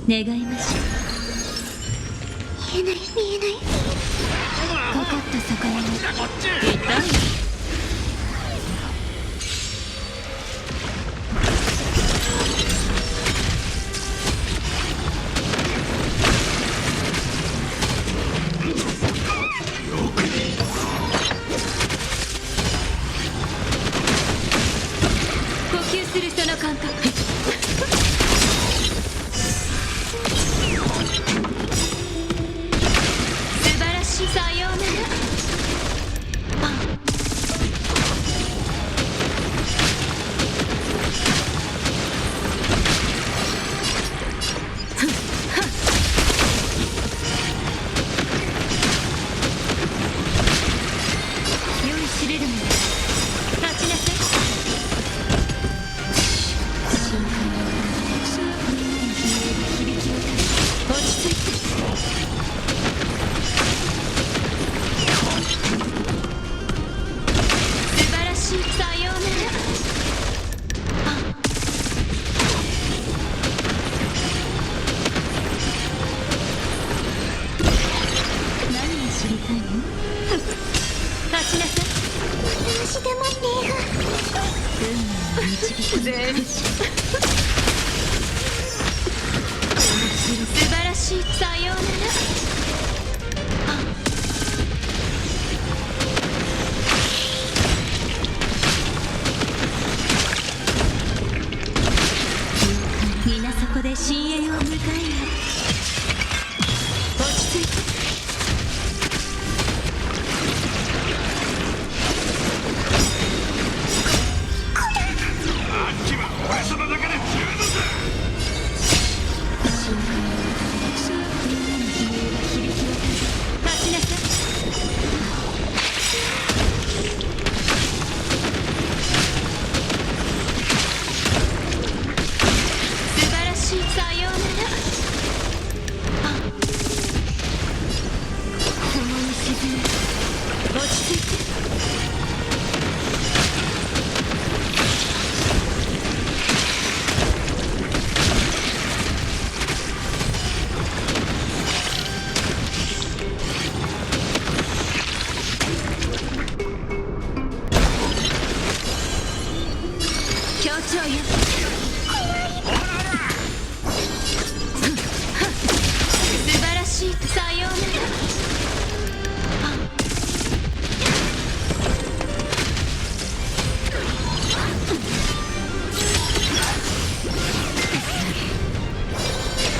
願いましょう。見えない見えない。かかった魚にこっち。痛い。呼吸するその感覚。素晴らしい。さようなら。酔いしれるのだ。立ちなさい。深海のみんなに響き渡る。落ち着いて。素晴らしい。さようなら。何が知りたいの？立ちなさい。片足でもリーフ。運命の導き。全部素晴らしい。さようなら。皆そこで深淵を迎えよ。落ち着いて。あっちは俺様だけで十分だ。深海のみんなの悲鳴が響き渡る。立ちなさい。素晴らしい。さようなら。共に沈め。落ち着いて。協調よ。素晴らしい。さようなら。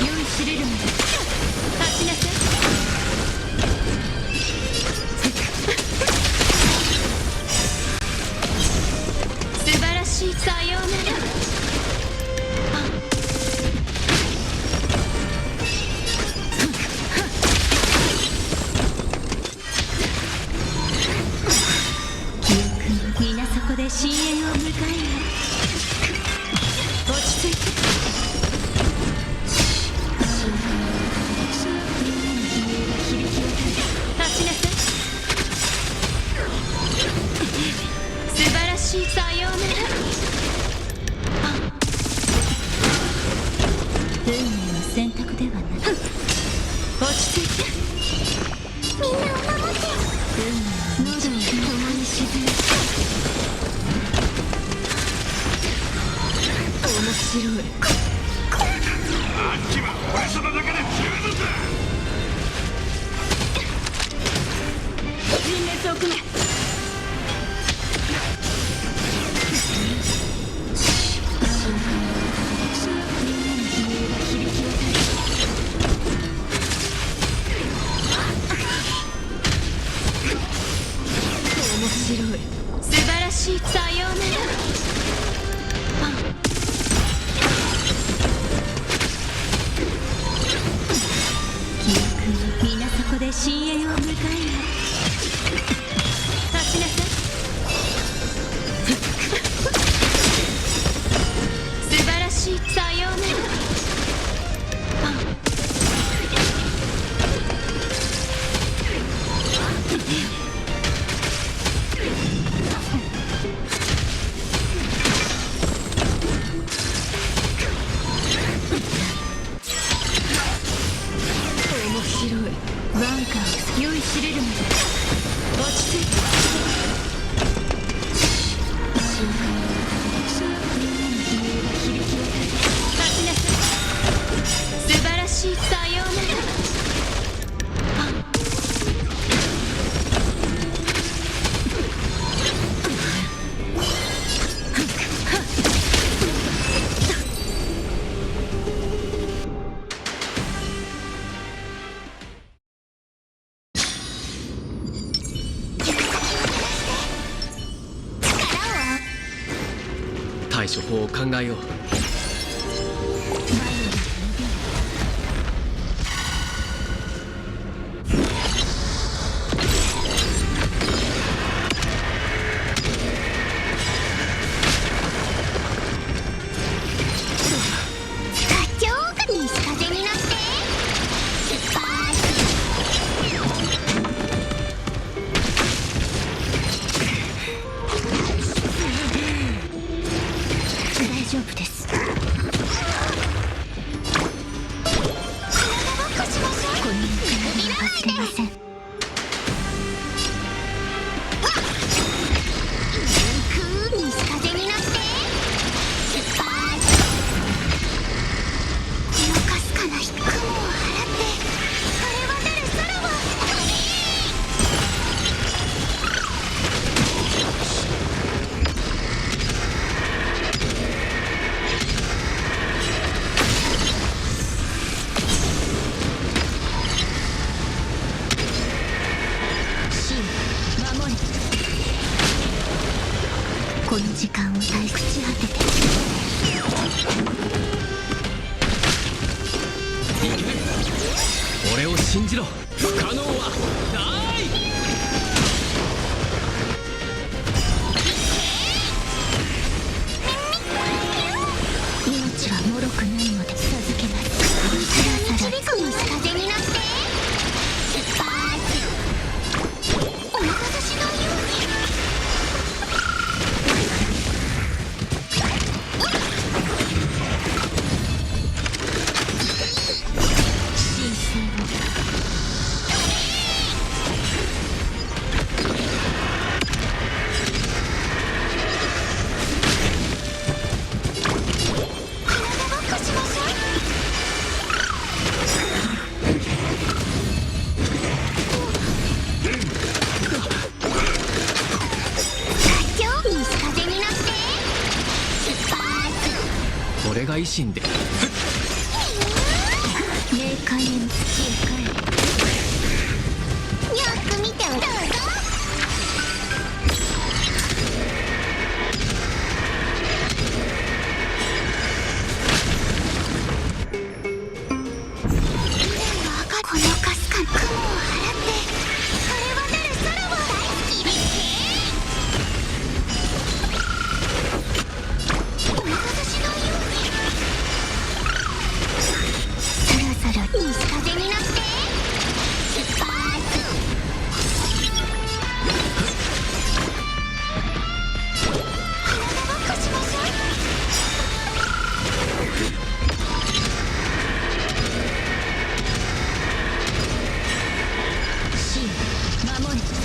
酔いしれるのだ。立ちなさい。素晴らしい。さようなら。記憶皆そこで深淵を迎えよ。落ち着いて。深海のみんなの悲鳴が響き渡る。立ちなさい。素晴らしい。さようなら。運命の選択ではない。落ち着いて。みんなを守って。運命の喉に共に沈め。面白い。あっちは俺様だけで十分だ。陣列を組め。深海のみんなの悲鳴が響き渡る。面白い。素晴らしい。さようなら。記憶皆そこで深淵を迎えよ。立ちなさい。素晴らしい。さようなら。を酔いしれるまで落ち着いて深海の風でみんなの悲鳴が響き渡る。立ちなさい。素晴らしいさようなら。対処法を考えよう。大丈夫です。この体は忘れません。この時間を大朽ち果てていける。俺を信じろ。不可能はない。命は脆くないので授けます。さらさら風になって出発。お任せしないように。神聖を俺が維新で冥界への土へ帰れ。よく見ておどうぞ。このかすかな雲を払って晴れ渡る空を大好き。お任せしないように。そろそろ西風になって出発。神守れ。